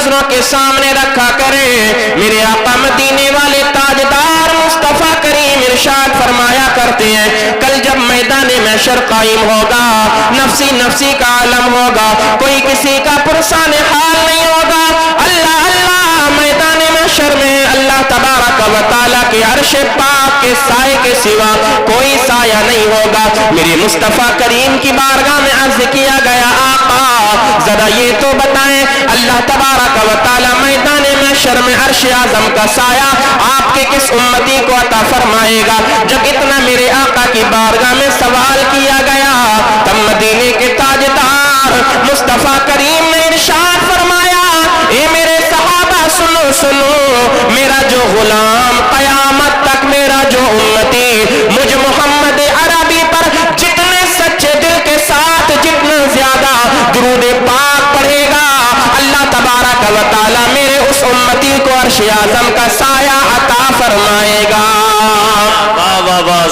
नजरों के सामने रखा करे। मेरे आका मदीने वाले ताजदार मुस्तफा करीम इरशाद फरमाया करते हैं, कल जब मैदान महशर कायम होगा, नफसी नफसी का आलम होगा, कोई किसी का पुरसान हाल नहीं होगा। अल्लाह अल्लाह मैदान महशर में अल्लाह तबारक व तआला के अर्श पाक के साए के सिवा कोई साया नहीं होगा। मेरे मुस्तफा करीम की बारगाह में अर्ज किया गया, आका जरा ये तो बताएं, अल्लाह तबारक व तआला मैदान महशर में अर्श आजम का साया आपके किस उम्मती को अता फरमाएगा? जब इतना मेरे आका की बारगाह में सवाल किया गया, तब मदीने के ताजदार मुस्तफा करीम ने इरशाद फरमाया, ए मेरे सहाबा सुनो सुनो, मेरा जो गुलाम कयामत तक, मेरा जो उम्मती मुझ मोहम्मद अरबी पर जितने सच्चे दिल के साथ जितना ज्यादा दुरूद पाक पढ़ेगा, अल्लाह तबारक व तआला मेरे उस उम्मती को अर्श आज़म का साया अता फरमाएगा।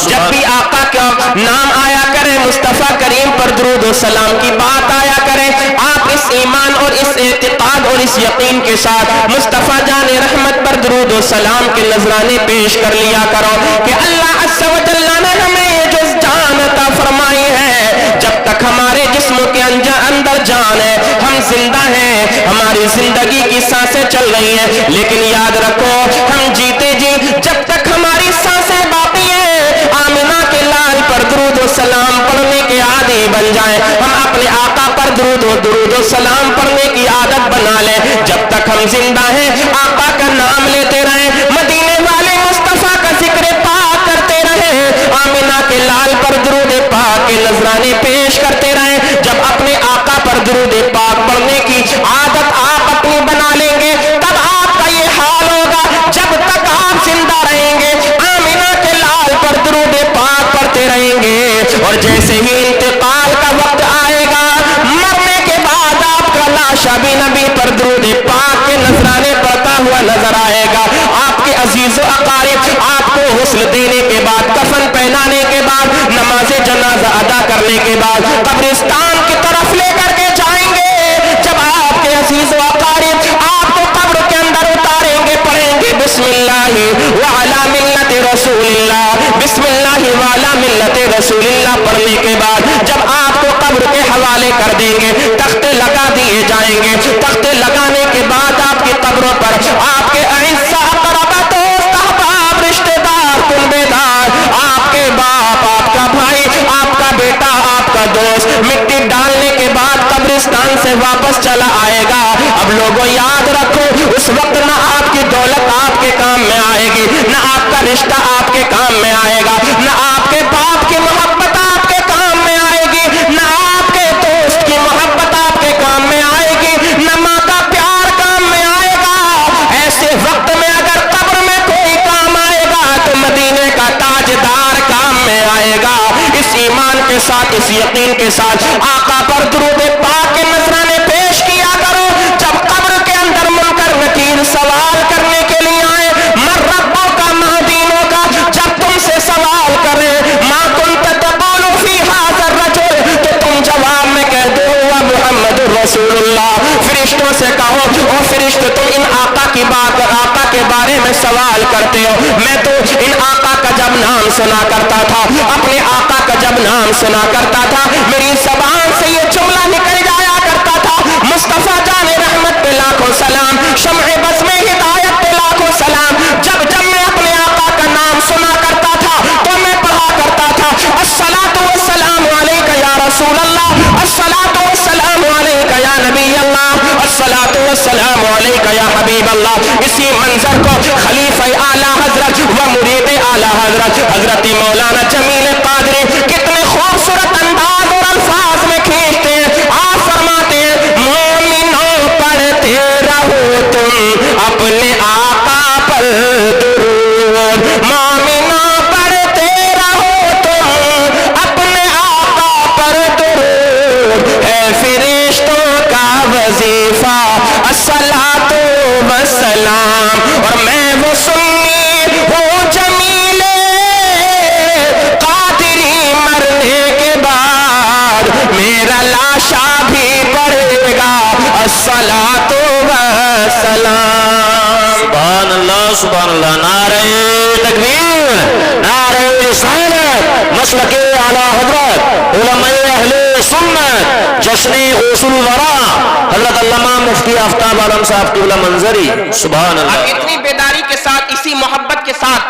जब भी आका का नाम आया करे, मुस्तफा करीम पर दुरूद और सलाम की बात आया करे, आप इस ईमान और इस एतिकाद और इस यकीन के साथ मुस्तफा जाने रहमत पर दुरूद और सलाम के नजराने पेश कर लिया करो कि अल्लाह अज़्ज़ व जल्ला ने हमें ये जो जान अता फरमाई है, जब तक हमारे जिस्म के अंदर जान है, हम जिंदा हैं, हमारी जिंदगी की सांसें चल रही हैं, लेकिन याद रखो हम जीते जी जब तक हमारी सांसें बाकी हैं, आमिना के लाल पर दुरूद और सलाम पढ़ने के आदी बन जाएं, हम अपने आका पर दुरूद और सलाम पढ़ने की आदत बना लें। जब तक हम जिंदा हैं आका का नाम लेते रहें, मदीने वाले मुस्तफा का जिक्र पाक करते रहें, आमिना के लाल पर दुरूद पाक के नजराने पेश करते रहें। जब अपने आका पर दुरूद पाक पढ़ने की आदत आप अपनी बना लेंगे, तब आपका ये हाल होगा, जब तक आप जिंदा रहेंगे आमिना के लाल पर दुरूद पाक पढ़ते रहेंगे, और जैसे ही इंतकाल का वक्त आएगा, मरने के बाद आपका लाशा भी नबी पर दुरूद पाक के नजराने पड़ता हुआ नजर आएगा। आपके अजीज व अकारिब आपको हुस्न देने के बाद, कफन पहनाने के बाद, नमाज जनाजा अदा करने के बाद कब्रिस्तान की तरफ लेकर के जाएंगे। जब आपके अजीज व अकारिब आपको कब्र के अंदर उतारेंगे, पढ़ेंगे बिस्मिल्लाहि व अला मिल्लति रसूलिल्लाह, बिस्मिल्लाहि व अला मिल्लति रसूलिल्लाह पढ़ने के बाद जब आपको कब्र के हवाले कर देंगे, तख्ते लगा दिए जाएंगे। तख्ते लगाने के बाद आपकी कब्रों पर आपके अहिस्सा अक़रबा दोस्त अहबाब रिश्तेदार कुंबेदार, आपके बाप, आपका भाई, आपका बेटा, आपका दोस्त मिट्टी डालने के बाद कब्रिस्तान से वापस चला आएगा। अब लोगों याद रखो, उस वक्त ना आपकी दौलत आपके काम में आएगी, ना आपका रिश्ता आपके काम में आएगा, ना आपके बाप की मोहब्बत आपके काम में आएगी, ना आपके दोस्त की मोहब्बत आपके काम में आएगी, ना माँ का प्यार काम में आएगा। ऐसे वक्त में अगर कब्र में कोई काम आएगा तो मदीने का ताजदार काम में आएगा। इस ईमान के साथ, इस यकीन के साथ आका पर दुरूद पाक के नजराने पेश किया करो। जब कब्र के अंदर मुनकर नकीर सवाल करने के लिए आए, मर रब्बों का महदीनों का, जब तुमसे सवाल करें माँ कुंत तक़ूलु फी हाज़र रजुल, तो तुम जवाब में कह दो वा मुहम्मदुर रसूलुल्लाह। फरिश्तों से कहो, ओ फरिश्ते तुम इन आका की बात, आका के बारे में सवाल करते हो, मैं तो इन आका का जब नाम सुना करता था, अपने आका का जब नाम सुना करता था, मेरी ज़बान से ये जुमला निकल जाया करता था, मुस्तफा जाने रहमत पे लाखों सलाम, शम्ए बज़ में हिदायत पे लाखों सलाम। जब जब मैं अपने आका का नाम सुना करता था तो मैं पढ़ा करता था, अस्सलातु वस्सलामु अलैका या रसूल अल्लाह, अस्सलातु वस्सलामु अलैका या नबी अल्लाह, अस्सलातु वस्सलामु अलैका या हबीब अल्लाह। इसी मंजर को खलीफा आला हजरत व मुरीद आला हजरत हजरत मौलाना जमील कादरी कितने खूबसूरत अंदाज और अल्फाज में खींचते हैं। आप फरमाते हैं, मोमिनों पढ़ते रहो तुम अपने आका पर दुरूद, मोमिनों पढ़ते रहो तुम अपने आका पर दुरूद, है फरिश्तों का वजीफा अस्सलातु वस्सलाम। और मैं वो सुन्नी सलाम। सुभान अल्लाह, नारे तकबीर, नारे रिसालत, मसलके आला हजरत, उलमाए अहले सुन्नत, जश्ने गौसुल वरा हजरत अल्लामा मुफ्ती आफ्ताब आलम साहब क़िबला मंजरी। सुभान अल्लाह। इतनी बेदारी के साथ, इसी मोहब्बत के साथ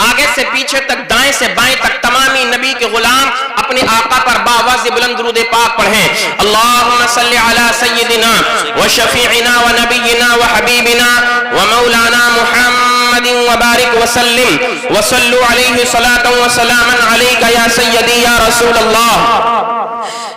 आगे से पीछे तक, दाएं से बाएं तक तमामी नबी के गुलाम अपने आका पर बावाज़ बुलंद दुरूद पाक पढ़ें। अल्लाहुम्मा सल्ली अला सय्यिदिना व शफीइना व नबियिना व हबीबिना व मौलाना मुहम्मदिन व बारिक व सल्लिम व सल्लु अलैहि सलातन व सलामन अलैका या सय्यदी या रसूल अल्लाह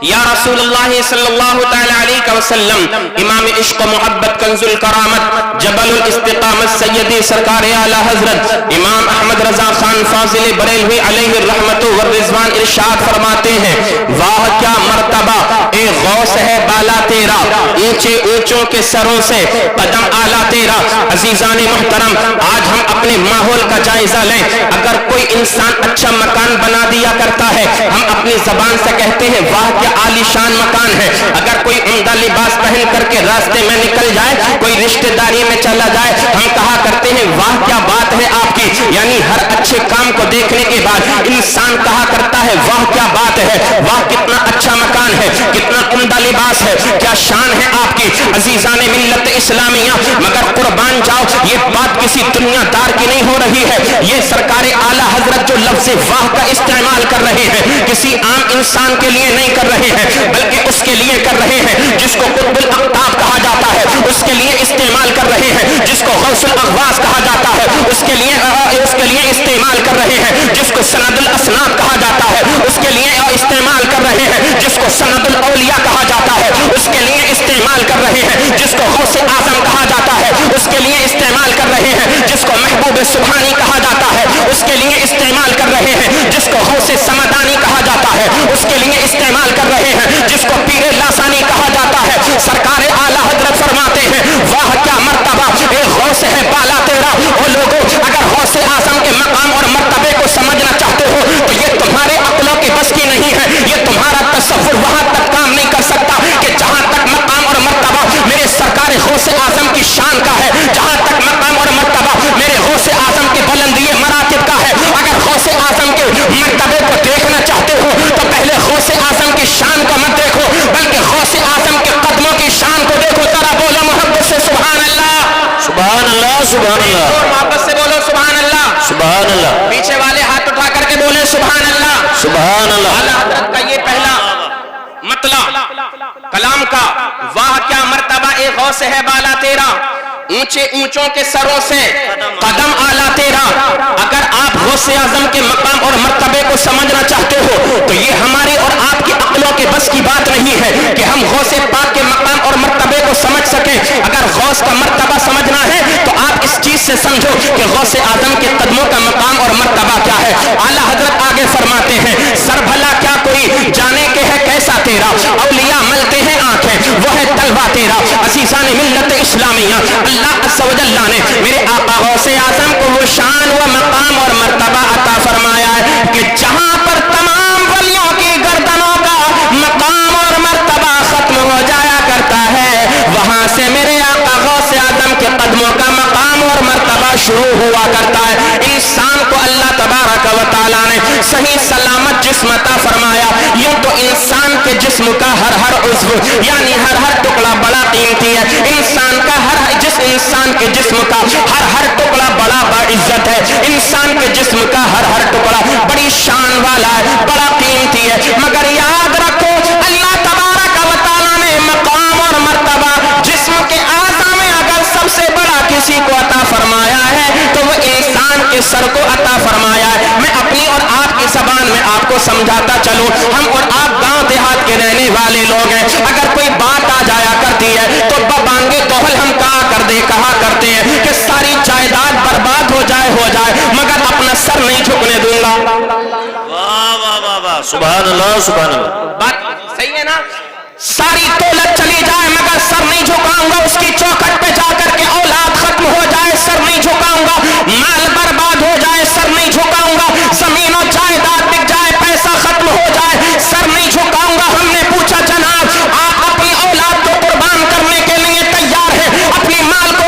या रसूल अल्लाह सल्लल्लाहु तआला अलैहि वसल्लम। इमाम इश्क मोहब्बत कंजुल करामत जबलुल इस्तिकामत सय्यदी सरकार आला हजरत इमाम अहमद रजा खान फाजिल बरेलवी अलैहि रहमतु व रिजवान इरशाद फरमाते हैं, वाह क्या मर्तबा ए गौस है बाला तेरा, ऊंचे ऊंचों के सरों से कदम आला तेरा। अजीजान मुहतरम, आज हम अपने माहौल का जायजा लें। अगर कोई इंसान अच्छा मकान बना दिया करता है, हम अपनी जबान से कहते हैं वाह क्या आलीशान मकान है। अगर कोई उम्दा लिबास पहन करके रास्ते में निकल जाए, कोई रिश्तेदारी में चला जाए, हम कहा करते हैं वाह क्या बात है आपकी। यानी हर अच्छे काम को देखने के बाद इंसान कहा करता है वाह क्या बात है, वाह कितना अच्छा मकान है, कितना उम्दा लिबास है, क्या शान है आपकी। अजीजान मिल्लत इस्लामिया, मगर कुर्बान जाओ, ये बात किसी दुनियादार की नहीं हो रही है। ये सरकार आला हजरत जो लफ्ज़ वाह का इस्तेमाल कर रहे हैं, किसी आम इंसान के लिए नहीं कर रहे हैं, बल्कि उसके लिए कर रहे हैं जिसको कुतुबुल अक़ताब कहा जाता है, उसके लिए इस्तेमाल कर रहे हैं जिसको गौसुल अग़वास कहा जाता है, उसके लिए इस्तेमाल कर रहे हैं जिसको सनदुल असनाद कहा जाता है, उसके लिए इस्तेमाल कर रहे हैं जिसको सनदुल औलिया कहा जाता है, उसके लिए इस्तेमाल कर रहे हैं जिसको गौसे आज़म कहा जाता है, उसके लिए इस्तेमाल कर रहे हैं जिसको महबूब सुभानी कहा जाता है, उसके लिए इस्तेमाल कर रहे हैं जिसको गौसे समदानी कहा जाता है, उसके लिए इस्तेमाल कर रहे हैं जिसको पीरे लासानी कहा जाता है। सरकार आला हजरत फरमाते हैं वाह क्या मर्तबा ए गौस है बाला तेरा। ओ लोगों, अगर गौसे आज़म के मकाम और मर्तबे को समझना चाहते हो तो ये तुम्हारे अक्लों की बस की नहीं है, ये तुम्हारा तसव्वुर वहां तक काम नहीं कर सकता कि जहां तक मकाम और मर्तबा मेरे सरकार गौसे आज़म की शान का है, जहां तक मकाम और मर्तबा मेरे गौसे आज़म के बुलंदी मरातिब का है। अगर गौसे आज़म के मर्तबे को देखना चाहते हो तो पहले गौसे आज़म की शान को मत देखो, बल्कि गौसे आज़म के कदमों की शान को देखो। जरा बोलो मोहब्बत से सुभान अल्लाह, सुभान अल्लाह, सुभान अल्लाह, और मोहब्बत से बोलो सुभान अल्लाह, सुभान अल्लाह, पीछे वाले हाथ उठा करके बोले सुभान अल्लाह, सुभान अल्लाह। आला हजरत का ये पहला मतलब कलाम का वाह क्या मर्तबा ए गौस है बाला तेरा, ऊंचे ऊंचों के सरों से कदम आला तेरा। अगर आप गौसे आज़म के मकाम और मर्तबे को समझना चाहते हो तो ये हमारी और आपकी अक्लों के बस की बात नहीं है कि हम गौसे पाक के मकाम और मर्तबे को समझ सकें। अगर गौस का मर्तबा समझना है तो आप इस चीज से समझो कि गौसे आज़म के कदमों का मकाम और मर्तबा क्या है। आला हजरत आगे फरमाते हैं सर भला क्या कोई जाने के है कैसा तेरा, औलिया मलते हैं आंखें वो है तलवा तेरा। अज़ीज़ान मिल्लत इस्लामिया, अल्लाह अज़्ज़ व जल्ला ने मेरे आका गौसे आज़म को वो शान व मकाम और मर्तबा अता फरमाया है कि जहां पर तमाम वलियों की गर्दनों का मकाम और मर्तबा खत्म हो जाया करता है, वहां से मेरे आका गौसे आज़म के कदमों का मकाम और मर्तबा शुरू हुआ करता है। इंसान को अल्लाह तबारक व तआला ने सही सलामत जिस्म अता फरमाया। यूं तो इंसान के जिस्म का हर उज़्व यानी हर टुकड़ा बड़ा कीमती है। इंसान का जिस इंसान के जिस्म का हर टुकड़ा बड़ा बाइज्जत है। इंसान के जिस्म का हर टुकड़ा बड़ी शान वाला है, बड़ा कीमती है। मगर याद रखो अल्लाह तबारक व तआला ने मकाम और मर्तबा जिस्म के आज़ा में अगर सबसे बड़ा किसी को अता फरमाया है तो वो इंसान के सर को अता फरमाया है। मैं अपनी और आपकी ज़बान में आपको समझाता चलूं, हम और आप गांव देहात के रहने वाले लोग हैं। अगर कोई बात आ जाया करती है तो बबांगे दोहल हम कहा करते हैं कि सारी जायदाद बर्बाद हो जाए मगर अपना सर नहीं झुकने दूंगा। वाह वाह वाह वाह, सुभान अल्लाह, सुभान अल्लाह। बात सही है ना? सारी दौलत चली जाए मगर सर नहीं झुकाऊंगा। उसकी चौखट पे जाकर के औलाद खत्म हो जाए सर नहीं झुकाऊंगा। माल बर्बाद हो जाए सर नहीं झुकाऊंगा। जमीन और जायदाद बिक जाए, पैसा खत्म हो जाए, सर नहीं झुकाऊंगा। हमने पूछा जनाब आप अपनी औलाद को कुर्बान करने के लिए तैयार हैं, अपनी माल को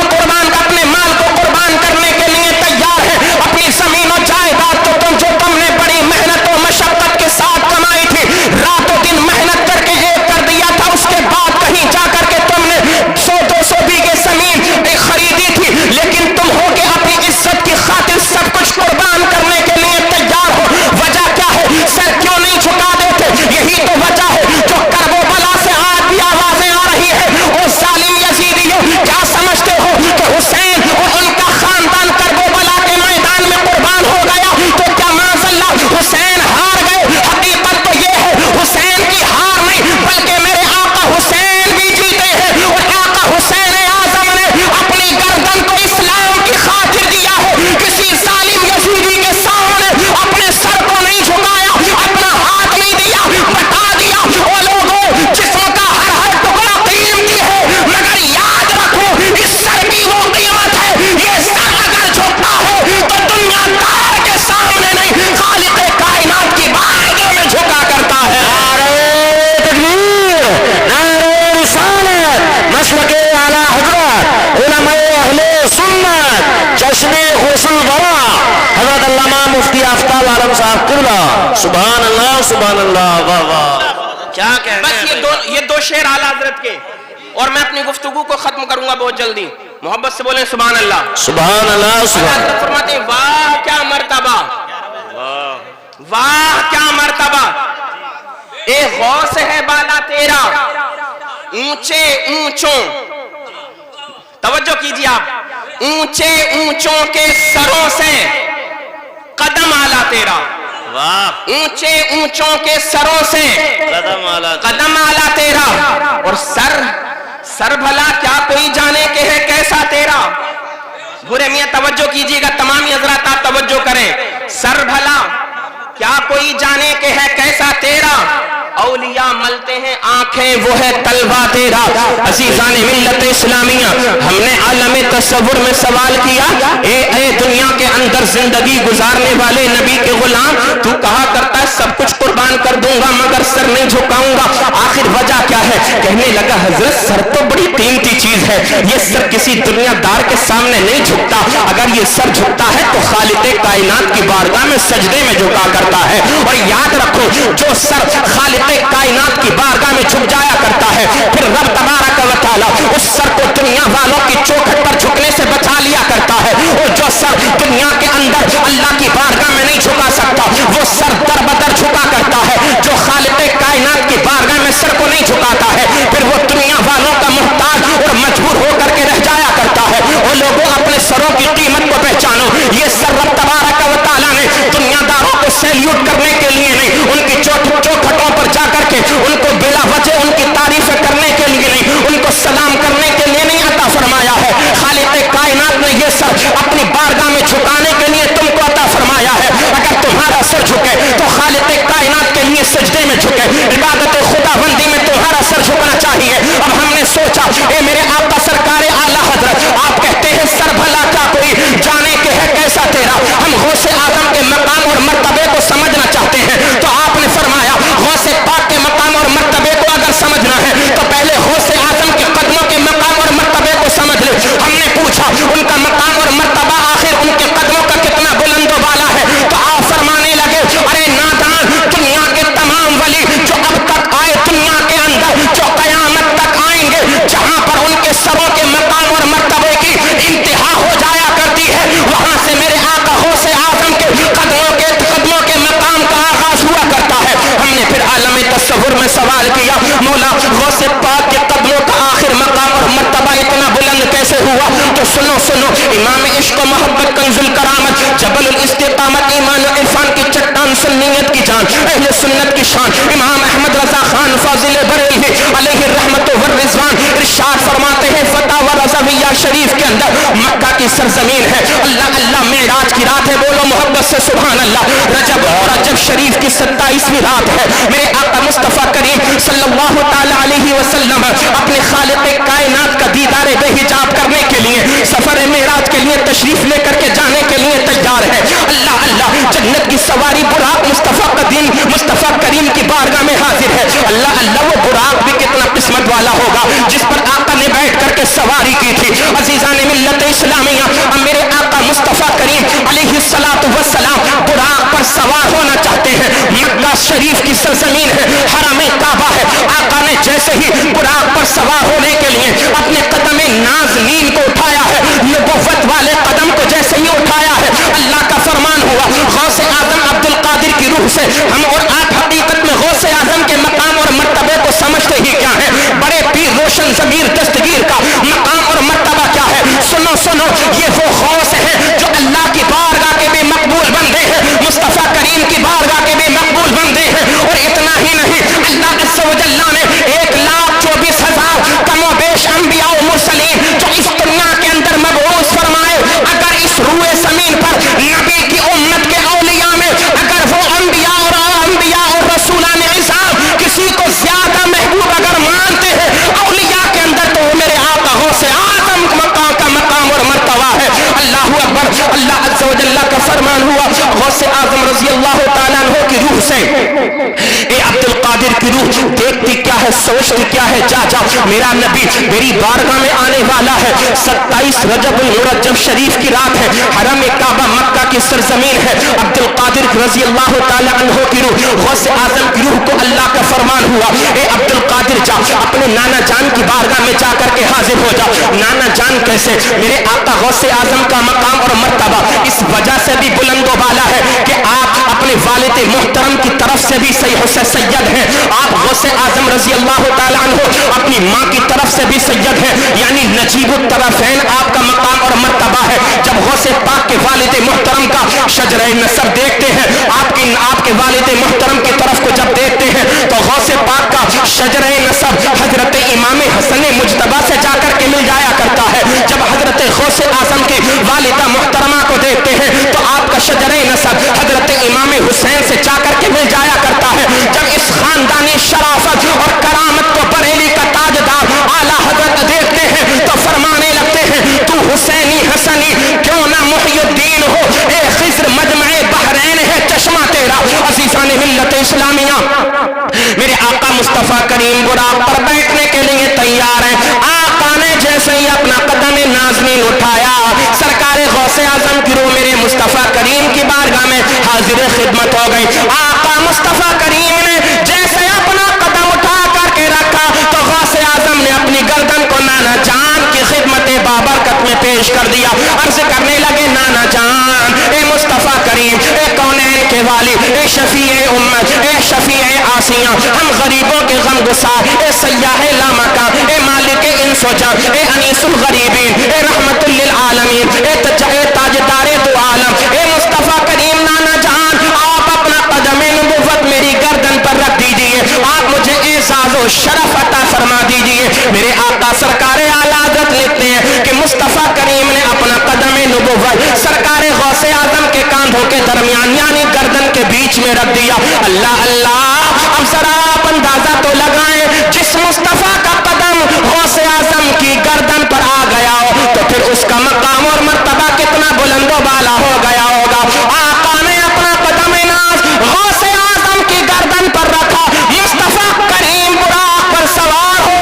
صاحب قبلہ، سبحان اللہ، واہ واہ، کیا کہنے بس یہ دو شعر اعلیٰ حضرت کے، اور میں اپنی گفتگو کو ختم کروں گا بہت جلدی. محبت سے بولیں سبحان اللہ. سبحان اللہ، سبحان اللہ. فرماتے ہیں واہ کیا مرتبہ، واہ کیا مرتبہ، اے غوث ہے بالا تیرا اونچے اونچوں، توجہ کیجیے آپ، اونچے اونچوں کے سروں سے قدم آلا تیرا، واہ، اونچے اونچوں کے سروں سے قدم آلا تیرا، اور سر بھلا کیا کوئی جانے کہ ہے کیسا تیرا. برے میاں توجہ کیجیے گا، تمامی حضرات آپ توجہ کریں. سر بھلا کیا کوئی جانے کہ ہے کیسا تیرا، اولیاء ملتے ہیں آنکھیں وہ ہے طلبہ تیرا. عزیزان ملت اسلامیہ، ہم نے عالم تصور میں سوال کیا، اے دنیا کے اندر زندگی گزارنے والے نبی کے غلام، تو کہا کرتا ہے سب کچھ قربان کر دوں گا مگر سر نہیں جھکاؤں گا، آخر وجہ کیا ہے؟ کہنے لگا حضرت سر تو بڑی قیمتی چیز ہے، یہ سر کسی دنیا دار کے سامنے نہیں جھکتا، اگر یہ سر جھکتا ہے تو خالق کائنات کی بارگاہ میں سجدے میں جھکا کرتا ہے. اور یاد رکھو جو سر خالق کائنات کی بارگاہ میں جھک جایا کرتا ہے، پھر رب تبارک و تعالی اس سر کو دنیا والوں کی چوکھٹ پر جھکنے سے بچا لیا کرتا ہے. اور جو سر دنیا کے اندر اللہ کی بارگاہ میں نہیں جھکا سکتا، وہ سر در بدر جھکا کرتا ہے. جو خالق کائنات کی بارگاہ میں سر کو نہیں جھکاتا ہے، پھر وہ دنیا والوں کا محتاج اور مجبور ہو کر کے رہ جایا کرتا ہے. اور لوگوں اپنے سروں کی قیمت کو پہچانو، یہ سر رب تبارک و تعالی نے دنیا داروں کو سیلیوٹ کرنے کے لیے نہیں، ان کی چوکھٹوں پر جا کر کے ان کو بلا وجہ ان کی تعریف کرنے کے لیے نہیں، ان کو سلام کرنے کے لیے نہیں عطا فرمایا ہے. خالق کائنات نے یہ سر اپنی بارگاہ میں جھکانے کے لیے تم کو عطا فرمایا ہے. اگر تمہارا سر جھکے تو خالق کائنات کے لیے سجدے میں جھکے، عبادت خدا بندی میں تمہارا سر جھکنا چاہیے. اب ہم نے سوچا اے میرے آقا سرکار اعلیٰ حضرت، آپ کہتے ہیں سر بھلا کیا کوئی جانے کہ ہے کیسا تیرا، ہم غوث اعظم کے مقام اور مرتبے کو سمجھنا چاہتے ہیں. تو آپ نے فرمایا غوث پاک کے مقام اور مرتبے کو اگر سمجھنا ہے تو پہلے غوث اعظم کے قدموں کے مقام اور مرتبے کو سمجھ لے. ہم نے پوچھا ان کا مقام اور مرتبہ آخر ان کے قدموں کا کتنا بلند و بالا ہے، تو آپ فرمانے لگے ارے نادان، دنیا کے تمام ولی جو اب تک آئے دنیا کے اندر، جو قیامت تک آئیں گے، جہاں پر ان کے سروں کے مقام اور مرتبے کی انتہا ہو جایا کرتی ہے، وہاں سے میرے آقا غوث اعظم کے قدموں کے مقام کا آغاز ہوا کرتا ہے. ہم نے پھر عالم تصور میں سوال کیا، مولا غوث پاک کے قدموں کا آخر مقام اور مرتبہ اتنا بلند کیسے ہوا؟ تو سنو امام عشق و محبت کنز الکرامت جبل الاستقامت ایمان و عرفان کی چٹان سنیت کی جان اہل سنت کی شان امام احمد رضا خان فاضل بریلوی علیہ الرحمت والرضوان ارشاد فرماتے ہیں فتح و رضویہ شریف کے اندر مکہ کی سرزمین ہے، اللہ اللہ معراج کی رات ہے، بولو محبت سے سبحان اللہ. رجب شریف کی 27ویں رات ہے. میرے آقا مصطفیٰ کریم صلی اللہ تعالی علیہ وسلم اپنے خالق کائنات کا دیدار بے حجاب کرنے کے لیے سفر معراج کے لیے تشریف لے کر کے جانے کے لیے تیار ہے. اللہ اللہ جنت کی سواری براق مصطفیٰ کریم کی بارگاہ میں حاضر ہے. اللہ اللہ وہ براق بھی کتنا قسمت والا ہوگا جس پر آقا نے بیٹھ کر کے سواری کی تھی. عزیزان ملت اسلامیہ، اب میرے آقا مصطفیٰ کریم علیہ الصلوۃ والسلام براق پر سوار ہونا چاہتے ہیں. مکہ شریف کی سرزمین ہے، حرم کعبہ ہے. آقا نے جیسے ہی براق پر سوار ہونے کے لیے اپنے قدم نازنین کو اٹھایا ہے، نبوت والے قدم کو جیسے ہی اٹھایا ہے، اللہ کا فرمان ہوا غوث اعظم عبد القادر کی روح سے ہم اور آپ حقیقت میں غوث اعظم کے مقام اور مرتبے کو سمجھتے ہی کیا ہے؟ بڑے پیر روشن ضمیر دستگیر کا مقام اور مرتبہ کیا ہے؟ سنو یہ وہ غوث ہے جو اللہ کی بارگاہ کے بھی مقبول بندے ہیں، مصطفیٰ کریم کی بارگاہ کے بھی مقبول بندے ہیں. اور اتنا ہی نہیں، اللہ عز و جل نے 1,24,000 کم و بیش انبیاء و مرسلین جو اس دنیا کے اندر مبعوث فرمائے، اگر اس روئے زمین پر نبی کی امت کے اولیاء میں اگر وہ انبیاء اور رسولان عظام کسی کو زیادہ محبوب اگر مانتے ہیں اولیاء کے اندر، تو وہ میرے آقا غوث اعظم کا مقام اور مرتبہ ہے. اللہ اکبر. اللہ عز و جل کا فرمان ہوا غوث اعظم رضی اللہ تعالیٰ عنہ کی روح سے اے عبد القادر کی روح دیکھتی کیا ہے؟ है, सोचती क्या है, जा जा, मेरा नबी मेरी बारगाह में आने वाला है। 27 रजबुल मुरज्जब शरीफ की रात है, हरम काबा मक्का की सरजमीन है। अब्दुल कादिर रजी अल्लाह तआला अन्हु की रूह, गौस आजम की रूह को अल्लाह का फरमान हुआ, ए अब्दुल कादिर जा, अपने नाना जान की बारगाह में जा करके हाजिर हो जा। नाना जान कैसे? मेरे आका गौस आजम का मकाम और मर्तबा इस वजह से भी बुलंदो बाला है कि आप अपने वालिद मुहतरम की तरफ से भी सैयद हैं। आप गौस आजम रजी अल्लाह तआला अन्हु अपनी माँ की तरफ से भी सैयद हैं, यानी नजीबुत तरफैन आपका मकाम और मर्तबा है। जब गौस पाक के वालिद मुहतरम का शजरे नसब देखते हैं, आपके वालिद मुहतरम की तरफ को जब देखते हैं तो गौस पाक का शजरे नसब हजरत इमाम हसन मुजतबा से जाकर के मिल जाया करता है। जब हजरत गौस आजम की वालिदा मुहतरमा को देखते हैं तो आपका शजरे नसब हजरत इमाम हुसैन से जाकर के मिल जाया करता है। जब इस खानदानी शराफत और करामत को बरेली का ताजदार आला हजरत देखते हैं तो फरमाने लगते हैं, तू हुसैनी हसनी क्यों ना मुहियुद्दीन हो, ए खिज्र मजमए बहरैन है चश्मा तेरा। अज़ीज़ान मिल्लत इस्लामिया, मेरे आका मुस्तफा करीम बुराक पर बैठने के लिए तैयार है। आका ने जैसे ही अपना कदम नाज़नीन उठाया, सरकार गौसे आजम की रूह मेरे मुस्तफा करीम की बारगाह में हाजिर खिदमत हो गई। आका मुस्तफा करीम ने जैसे अपना कदम उठा करके रखा तो गौसे आजम ने अपनी गर्दन को नाना जान की खिदमत बाबरकत में पेश कर दिया। अर्ज करने लगे, नाना जान, ए मुस्तफा करीम, ए कौनैन के वाली, ए शफीए उम्मत, ए शफीए आसिया, हम गरीबों के गम गुसार, ए सय्याहे लामका, ए मालिक इंसोजा, ए अनीसुल गरीबीन, ए रहमतुल लिल आलमीन, ए ताजदारे दो आलम, ए मुस्तफा करीम नाना जान, आप अपना कदम नबुव्वत मेरी गर्दन पर रख दीजिए, आप मुझे एजाज़ व शरफ अता फरमा दीजिए। मेरे आका सरकार आला हज़रत लिखते हैं कि मुस्तफा करीम ने अपना कदम नबुव्वत सरकार गौसे आजम के कांधों के दरमियान यानी गर्दन के बीच में रख दिया। अल्लाह अल्लाह, अब जरा आप अंदाजा तो लगाएं, जिस मुस्तफा का कदम गौसे आजम की गर्दन पर आ गया हो तो फिर उसका मकाम और मर्तबा कितना बुलंदो बाला हो गया होगा। आका ने अपना कदम नाज गौसे आजम की गर्दन पर रखा, मुस्तफा करीम बुराक पर सवार हो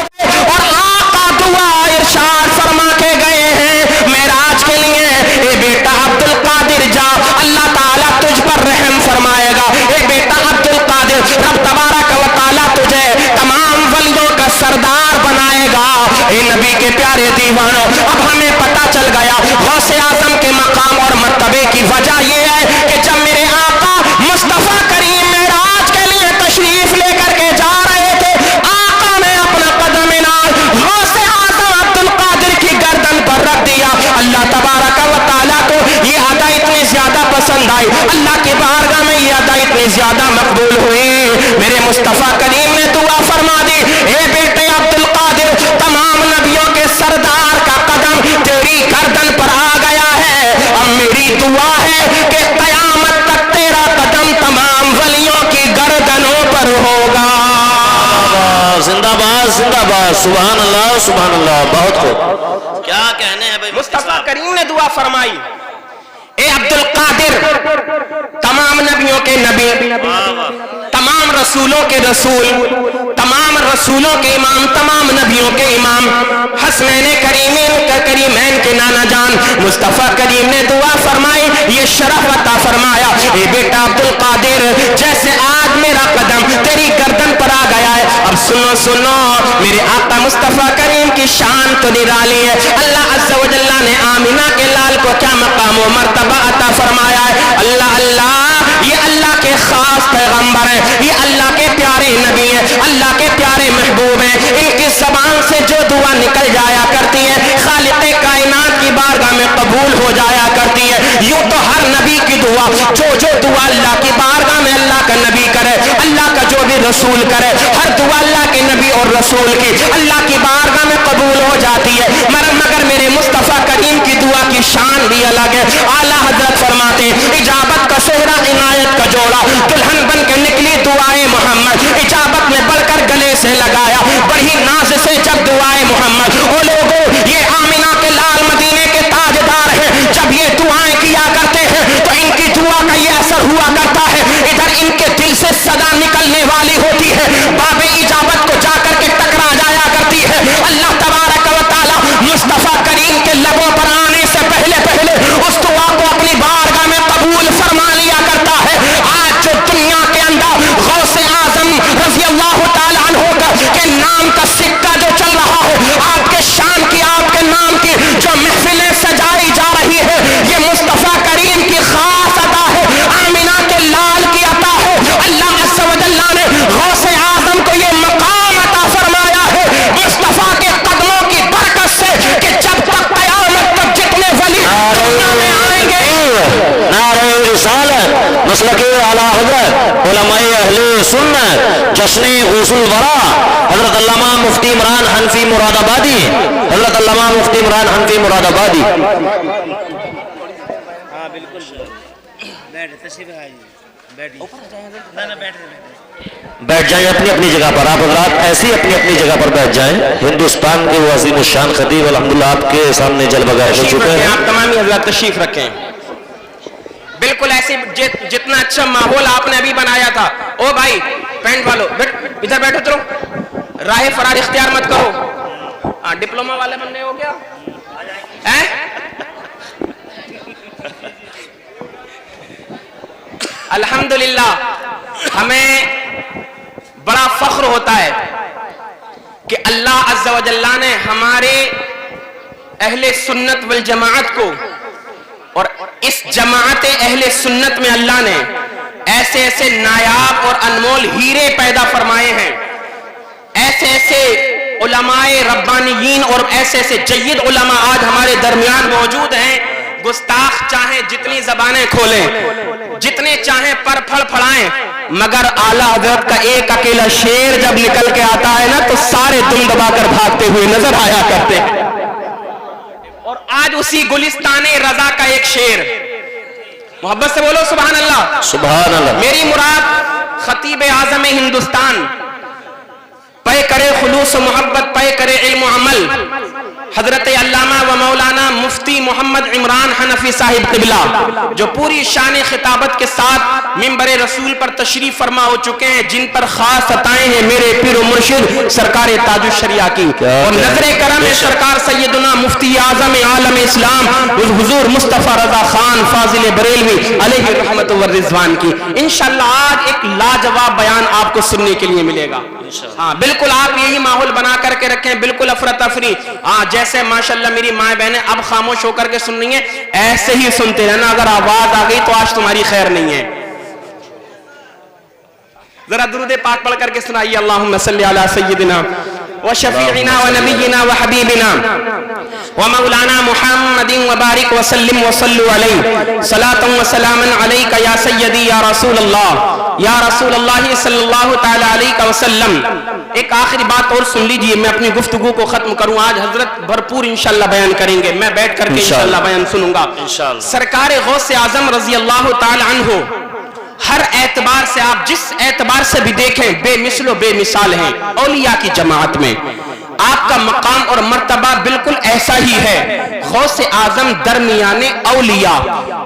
और आका दुआ इरशाद फरमा के गए हैं मेराज के लिए, ए बेटा अब्दुल कादिर जा, अल्लाह ताला तुझ पर रहम फरमाएगा। ए बेटा अब्दुल कादिर, रब तबारक व तआला तुझे तमाम वलियों का सरदार बनाएगा। ए नबी के प्यारे दीवानों, अब हमें पता चल गया गौसे आजम के मकाम और मर्तबे की वजह यह है कि जब मेरे आका मुस्तफा करीम मेराज के लिए तशरीफ लेकर के जा रहे थे, आका ने अपना कदम नाज गौसे आजम अब्दुल कादिर की गर्दन पर रख दिया। अल्लाह तबारक व तआला को ये अदा इतनी ज्यादा पसंद आई, अल्लाह की बारगाह में ये अदा इतनी ज्यादा मकबूल हुई, मेरे मुस्तफा करीम ने दुआ फरमा दी, ए बेटे अब्दुल कादिर, तमाम नबियों के सरदार का कदम तेरी गर्दन पर आ गया है। अब मेरी दुआ है कि कयामत तक तेरा कदम तमाम वलियों की गर्दनों पर होगा। जिंदाबाद जिंदाबाद, सुभान अल्लाह सुभान अल्लाह। बहुत खूब, क्या कहने हैं भाई। मुस्तफा करीम ने दुआ फरमाई, ए अब्दुल कादिर, तमाम नबियों के नबी, तमाम रसूलों के रसूल, तमाम रसूलों के इमाम, तमाम नबियों के इमाम, हसनैन करीमैन के नाना जान मुस्तफा करीम ने दुआ फरमाई, ये शरफ अता फरमाया, ए बेटा अब्दुल कादिर, जैसे आज मेरा कदम तेरी गर्दन पर आ गया है, अब सुनो सुनो, मेरे आका मुस्तफा करीम की शान तो निराली है। अल्लाह अज़्ज़ा व जल्ला ने आमिना के लाल को क्या मकाम व मर्तबा अता फरमाया है। अल्लाह अल्लाह, ये अल्लाह के खास पैगंबर है, ये अल्लाह के प्यारे नबी है, अल्लाह के प्यारे महबूब है। इनकी ज़बान से जो दुआ निकल जाया करती है खालिक़े कायनात की बारगाह में कबूल हो जाया करती है। यूं तो हर नबी की दुआ, जो दुआ अल्लाह की बारगाह में अल्लाह का नबी करे, अल्लाह का जो भी रसूल करे, हर दुआ अल्लाह के नबी और रसूल की अल्लाह की बारगाह में कबूल हो जाती है। मगर मेरे मुस्तफा करीम की दुआ की शान भी अलग है। आला हजरत फरमाते, इजाबत का सेहरा इनायत का जोड़ा, दुल्हन बन के निकली दुआए मोहम्मद, इजाबत में बढ़कर गले से लगाया, बड़ी नाज से जब दुआए मोहम्मद, ओ लोगों ये आमिना के लाल मदीने के ताजदार हैं, जब ये दुआएं किया करते हैं तो इनकी दुआ का ये असर हुआ करता है, इधर इनके दिल से सदा निकलने वाली होती है। बाबे इजाबत को जाकर के جشن غسل ورا حضرت علامہ مفتی عمران حنفی مراد آبادی، حضرت علامہ مفتی عمران حنفی مراد آبادی۔ ہاں بالکل بیٹھ تشریف ہے بیٹھ بیٹھ جائیں اپنی اپنی جگہ پر، آپ حضرات ایسی اپنی اپنی جگہ پر بیٹھ جائیں۔ ہندوستان کے وہ عظیم الشان خطیب الحمدللہ آپ کے سامنے جلوہ گر ہو چکے ہیں۔ آپ تمام ہی حضرات تشریف رکھیں، بالکل ایسے جتنا اچھا ماحول آپ نے ابھی بنایا تھا۔ او بھائی پینٹ والو ادھر بیٹھو، چلو راہ فرار اختیار مت کرو، ڈپلوما والے بننے ہو گیا الحمدللہ ہمیں بڑا فخر ہوتا ہے کہ اللہ عز و جل نے ہمارے اہل سنت والجماعت کو اور اس جماعت اہل سنت میں اللہ نے ایسے ایسے نایاب اور انمول ہیرے پیدا فرمائے ہیں، ایسے ایسے علماء ربانیین اور ایسے ایسے جید علماء آج ہمارے درمیان موجود ہیں۔ گستاخ چاہیں جتنی زبانیں کھولیں، جتنے چاہیں پر پھڑ پھڑائیں، مگر اعلیٰ حضرت کا ایک اکیلا شعر جب نکل کے آتا ہے نا تو سارے دم دبا کر بھاگتے ہوئے نظر آیا کرتے ہیں۔ اور آج اسی گلستان رضا کا ایک شعر، محبت سے بولو سبحان اللہ، سبحان اللہ۔ میری مراد خطیب اعظم ہندوستان، پے کرے خلوص و محبت، پے کرے علم و عمل، حضرت علامہ و مولانا مفتی محمد عمران حنفی صاحب قبلہ، جو پوری شان خطابت کے ساتھ منبر رسول پر تشریف فرما ہو چکے ہیں، جن پر خاص عطائیں ہیں میرے پیر و مرشد سرکار تاج الشریعہ کی، اور نظر کرم ہے سرکار سیدنا مفتی اعظم عالم اسلام حضور مصطفیٰ رضا خان فاضل بریلوی علیہ رحمت و رضوان کی۔ انشاءاللہ آج ایک لاجواب بیان آپ کو سننے کے لیے ملے گا۔ ہاں بالکل آپ یہی ماحول بنا کر کے رکھیں، بالکل افراتفری، جیسے ماشاءاللہ میری مائیں بہنیں اب خاموش ہو کر کے سن رہی ہیں، ایسے ہی سنتے رہنا، اگر آواز آ گئی تو آج تمہاری خیر نہیں ہے۔ ذرا درود پاک پڑھ کر کے سنائیے، اللہم صلی علی سیدنا وشفیعنا ونبینا وحبیبنا ومولانا محمد وبارک وسلم وصلو علیہ صلاۃ وسلاما علیک یا سیدی یا رسول اللہ صلی اللہ تعالی علیہ وسلم۔ ایک آخری بات اور سن لیجئے، میں اپنی گفتگو کو ختم کروں، آج حضرت بھرپور انشاءاللہ بیان کریں گے، میں بیٹھ کر کے انشاءاللہ بیان سنوں گا۔ سرکار غوث اعظم رضی اللہ تعالی عنہ ہر اعتبار سے، آپ جس اعتبار سے بھی دیکھیں، بے مثل و بے مثال ہیں اولیاء کی جماعت میں۔ آپ کا مقام اور مرتبہ بالکل ایسا ہی ہے، غوث اعظم درمیان اولیاء،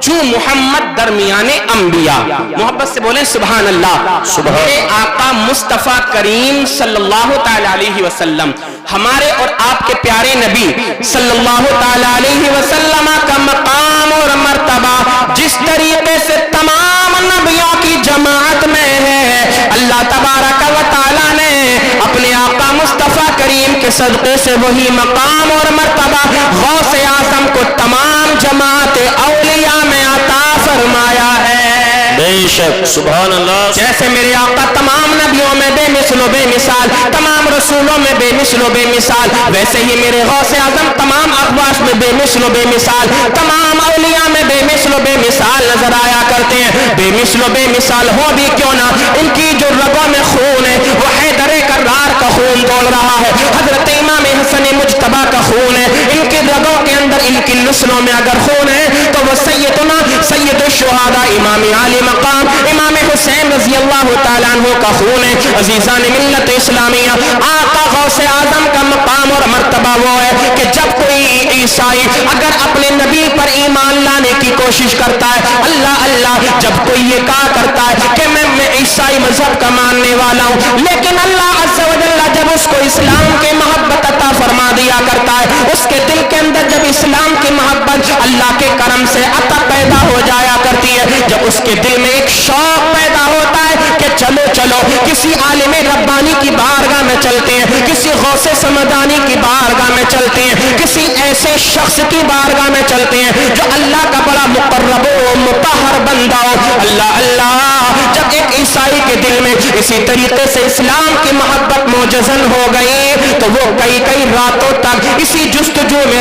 جو محمد درمیان انبیاء۔ محبت سے بولیں سبحان اللہ۔ میرے آقا مصطفیٰ کریم صلی اللہ تعالی علیہ وسلم، ہمارے اور آپ کے پیارے نبی صلی اللہ تعالی علیہ وسلم کا مقام اور مرتبہ جس طریقے سے تمام نبیوں کی جماعت میں ہے، اللہ تبارک و تعالی نے اپنے آقا مصطفیٰ کریم کے صدقے سے وہی مقام اور مرتبہ غوث اعظم کو تمام جماعت اولیاء میں عطا فرمایا ہے۔ بے شک سبحان اللہ۔ جیسے میرے آقا تمام نبیوں میں بے مثل و بے مثال، تمام رسولوں میں بے مثل و بے مثال، ویسے ہی میرے غوث اعظم تمام اقواس میں بے مثل و بے مثال، تمام اولیاء میں بے مثل و بے مثال نظر آیا کرتے ہیں۔ بے مثل و بے مثال ہو بھی کیوں نہ، ان کی جو رگوں میں خون ہے وہ حیدر کرار کا خون دوڑ رہا ہے، حضرت امام حسن مجتبی کا خون ہے، ان کی رگوں کے اندر، ان کی نسلوں میں اگر خون ہے تو وہ سیدنا سید الشہداء امام عالی مقام امام حسین رضی اللہ تعالیٰ عنہ کا خون ہے۔ عزیزان ملت اسلامیہ، آقا غوث اعظم کا مقام اور مرتبہ وہ ہے کہ جب کوئی عیسائی اگر اپنے نبی پر ایمان لانے کی کوشش کرتا ہے، اللہ اللہ، جب کوئی یہ کہا کرتا ہے کہ میں عیسائی مذہب کا ماننے والا ہوں، لیکن اللہ عز و جل جب اس کو اسلام کی محبت عطا فرما دیا کرتا ہے، اس کے دل کے اندر جب اسلام کی محبت اللہ کے کرم سے عطا پیدا ہو جایا کرتی ہے، جب اس کے دل میں ایک شوق پیدا ہوتا ہے کہ چلو چلو کسی عالم ربانی کی بارگاہ میں چلتے ہیں، کسی غوث سمدانی کی بارگاہ میں چلتے ہیں، کسی ایسے شخص کی بارگاہ میں چلتے ہیں جو اللہ کا بڑا مقرب و مطہر بندہ ہو، اللہ اللہ، جب ایک عیسائی کے دل میں اسی طریقے سے اسلام کی محبت موجزن ہو گئی تو وہ کئی کئی راتوں تک اسی جستجو میں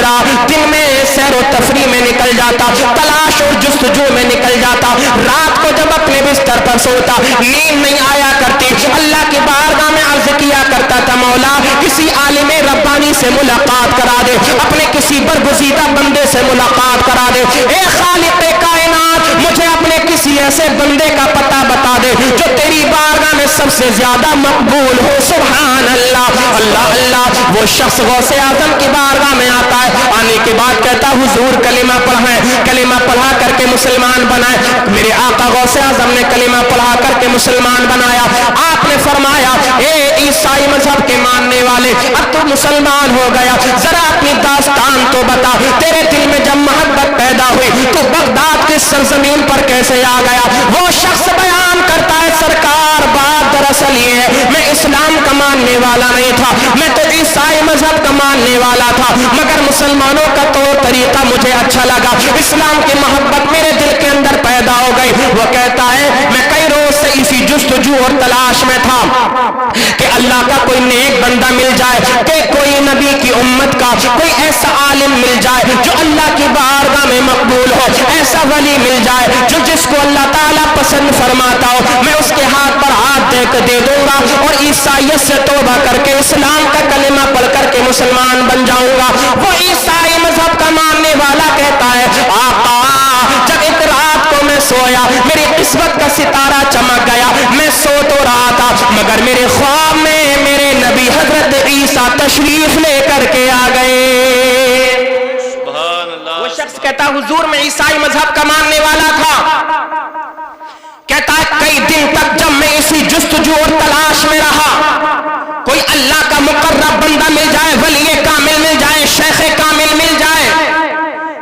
دن میں سیر و تفریح میں نکل جاتا، تلاش اور جستجو میں نکل جاتا، رات کو جب जब अपने बिस्तर पर सोता, नींद नहीं आया करती, अल्लाह की बारगाह में अर्ज किया करता था, मौला किसी आलिम रब्बानी से मुलाकात करा दे, अपने किसी बरगुज़ीदा बंदे से मुलाकात करा दे। ए खालिक़ कायनात, मुझे अपने किसी ऐसे बंदे का पता बता दे जो तेरी बारगाह में सबसे ज्यादा मकबूल हो। सुभान अल्लाह, अल्लाह अल्लाह। वो शख्स गौसे आजम की बारगाह में आता है, आने के बाद कहता हुजूर कलिमा पढ़ाएं, कलिमा पढ़ा करके मुसलमान बनाए। मेरे आका गौसे आजम ने कलिमा पढ़ा करके मुसलमान बनाया। आपने फरमाया, ए ईसाई मजहब के मानने वाले, अब तो मुसलमान हो गया, जरा अपनी दास्तान तो बता, तेरे दिल में जब मोहब्बत पैदा हुई तो बगदाद की सरजमीन पर कैसे आ गया? वो शख्स बयान करता है, सरकार बात दरअसल ये है, मैं इस्लाम का मानने वाला नहीं था, मैं तो ईसाई मजहब का मानने वाला था, मगर मुसलमानों का तौर तरीका मुझे अच्छा लगा, इस्लाम की मोहब्बत मेरे दिल के अंदर पैदा हो गई। वो कहता है, मैं कई रोज से इसी जुस्तजू और तलाश में था कि अल्लाह का कोई नेक बंदा मिल जाए, कि कोई नबी की उम्मत का कोई ऐसा आलिम मिल जाए जो अल्लाह की बारगाह में मकबूल हो, ऐसा वली मिल जाए जो जिसको अल्लाह ताला पसंद फरमाता हो, मैं उसके हाथ पर हाथ दे दूंगा और ईसाईयत से तौबा करके इस्लाम का कलिमा पढ़ करके मुसलमान बन जाऊंगा। वो ईसाई मजहब का मानने वाला कहता है, आका जब एक रात को मैं सोया, मेरी किस्मत का सितारा चमक गया, मैं सो तो रहा था मगर मेरे ख्वाब में मेरे नबी हजरत ईसा तशरीफ लेकर के आ गए। वो शख्स कहता हुजूर मैं ईसाई मजहब का मानने वाला था, कहता है कई दिन तक जब मैं इसी जुस्तजू और तलाश में रहा, कोई अल्लाह का मुकर्रब बंदा मिल जाए, वली कामिल मिल जाए, शेख कामिल मिल जाए,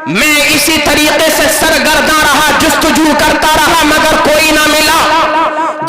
मैं इसी तरीके से सरगर्दा रहा, जुस्तजू करता रहा मगर कोई ना मिला।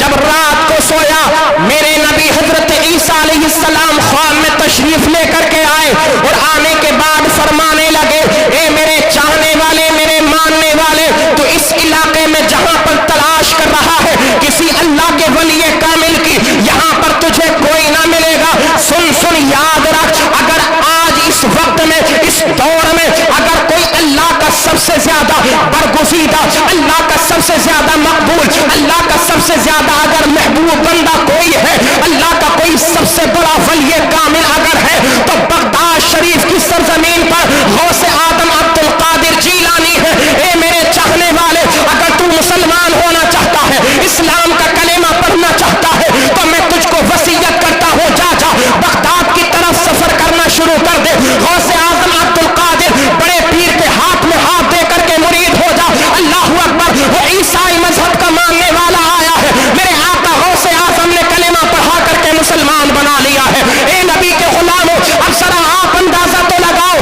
जब रात को सोया, मेरे नबी हजरत ईसा अलैहिस्सलाम ख्वाब में तशरीफ लेकर के आए और आने के बाद फरमाने लगे, ए मेरे चाहने वाले, मेरे मानने वाले, तो इस इलाके में जहां पर तलाश कर रहा है किसी अल्लाह के वली कामिल की, यहां पर तुझे कोई ना मिलेगा। सुन सुन, याद रख, अगर आज इस वक्त में, इस दौर में अगर कोई अल्लाह का सबसे ज्यादा बरगुज़ीदा, अल्लाह का सबसे ज्यादा मकबूल, अल्लाह का सबसे ज्यादा अगर महबूब बंदा कोई है, अल्लाह का कोई सबसे बड़ा वली कामिल अगर है, तो बगदाद शरीफ की सरजमीन पर गौसे आदम अब्दुल कादिर जीलानी है। ए मेरे चाहने वाले, अगर तू मुसलमान होना चाहता है, इस्लाम का कलेमा पढ़ना चाहता है, तो मैं तुझको वसीयत करता हूँ, जा जा बगदाद की तरफ सफर करना शुरू कर दे। गौसे आदम अब्दुल कादिर बड़े पीर के हाथ में हाथ दे करके मुरीद हो जा। अल्लाहु अकबर, वो ईसाई मजहब का मानने वाला आया है, मेरे आका गौसे आजम ने कलेमा पढ़ा करके मुसलमान बना लिया है। ए नबी के गुलामों, अब जरा आप अंदाजा तो लगाओ,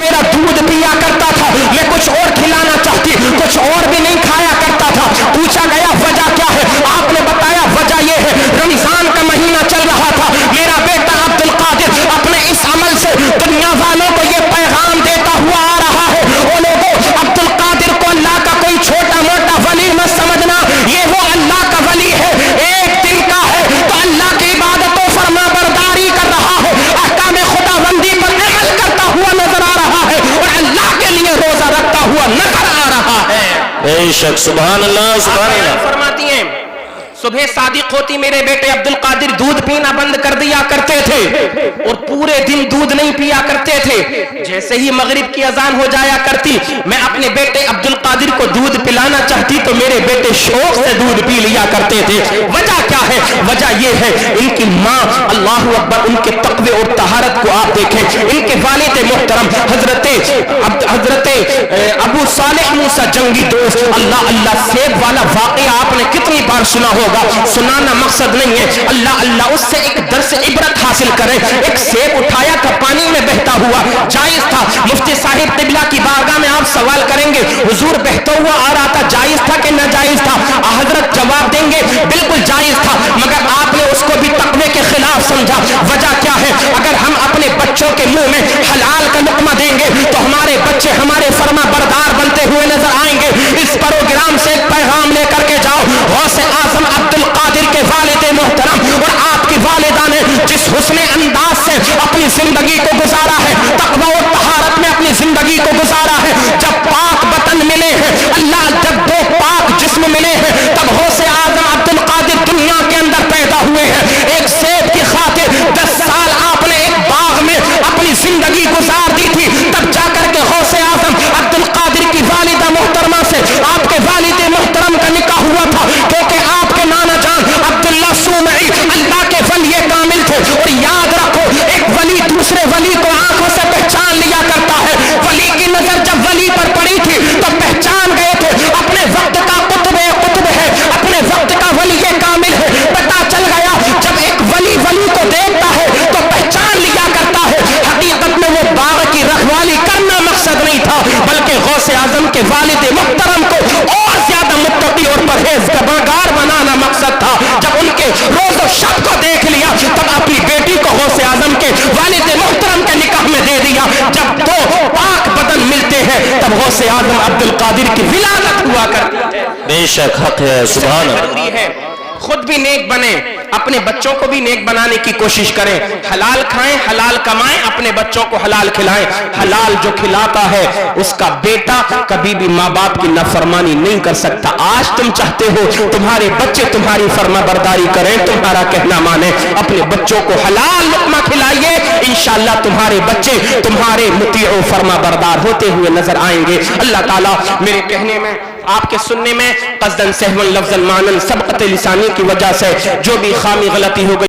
मेरा दूध पिया करता था, मैं कुछ और खिलाना चाहती, कुछ और भी नहीं खाया करता था। पूछा गया वजह क्या है, आपने बताया वजह यह है, रमजान का महीना चल रहा था, मेरा बेटा अब्दुल कादिर अपने इस अमल से दुनिया वालों को यह पैगाम देता हुआ आ रहा है, ओ लोगों, अब्दुल कादिर को अल्लाह का कोई छोटा मोटा वली मत समझना, ये वो अल्लाह का वली है, एक दिन का है तो अल्लाह की इबादतों फरमा बरदारी कर रहा है, अहकाम खुदाबंदी पर अमल करता हुआ नजर आ रहा है और अल्लाह के लिए रोजा रखता हुआ नजर आ रहा है। बेशक, सुभान अल्लाह, सुभान अल्लाह। फरमाती हैं, सुबह सादिक होती मेरे बेटे अब्दुल कादिर दूध पीना बंद कर दिया करते थे और पूरे दिन दूध नहीं पिया करते थे। जैसे ही मगरिब की अजान हो जाया करती, मैं अपने बेटे अब्दुल कादिर को दूध पिलाना चाहती तो मेरे बेटे शौक से दूध पी लिया करते थे। वजह क्या है? वजह यह है, इनकी माँ, अल्लाहु अकबर, उनके तक़वे और तहारत को आप देखें। इनके वालिद मोहतरम हजरत अबू सालेह मूसा जंगी दोस्त, अल्लाह अल्लाह, सेब वाला वाक़या आपने कितनी बार सुना होगा, सुनाना मकसद नहीं है, अल्लाह अल्लाह, उससे एक दर्स इबरत हासिल करें। एक सेब उठाया था पानी में बहता हुआ, जायज था, मुफ्ती साहिब तिबला की बारगाह में आप सवाल करेंगे, हुजूर बहता हुआ आ रहा था, जायज था कि नाजायज था? हजरत जवाब देंगे बिल्कुल जायज था, मगर आपने उसको भी तक़वे के खिलाफ समझा। वजह क्या है? अगर हम अपने बच्चों के मुंह में हलाल का लुक़मा देंगे तो हमारे बच्चे हमारे फरमा बरदार बनते हुए नजर आएंगे। इस प्रोग्राम से एक पैगाम लेकर के जाओ, गौसे आज़म अब्दुल कादिर के वालिद मोहतरम और आपकी वालिदा ने जिस हुस्ने अंदाज से अपनी जिंदगी को गुजारा है, तक़वा और तहारत में अपनी जिंदगी को गुजारा है, जब पाक बतन मिले हैं, अल्लाह जब दो पाक जिस्म मिले हैं, तब वालिद मुहतरम को और ज्यादा मुत्तकी और परहेजगार बनाना मकसद था। जब उनके रोज़ो शब को देख लिया तब अपनी बेटी को गौसे आजम के वालिद मुहतरम के निकाह में दे दिया। जब दो पाक बदन मिलते हैं तब गौसे आजम अब्दुल कादिर की विलादत हुआ करती है। बेशक हक है, सुभान अल्लाह। है खुद भी नेक बने, अपने बच्चों को भी नेक बनाने की कोशिश करें। हलाल खाएं, हलाल कमाएं, अपने बच्चों को हलाल खिलाएं। हलाल जो खिलाता है उसका बेटा कभी भी माँ बाप की नाफरमानी नहीं कर सकता। आज तुम चाहते हो तुम्हारे बच्चे तुम्हारी फरमाबरदारी करें, तुम्हारा कहना माने, अपने बच्चों को हलाल लुक्मा खिलाइए, इंशाअल्लाह तुम्हारे बच्चे तुम्हारे मुतीअ फरमाबरदार होते हुए नजर आएंगे। अल्लाह ताला मेरे कहने में, आपके सुनने में कसदन सहवन लफ्जन मानन सबकत लिसानी की वजह से जो भी खामी गलती हो गई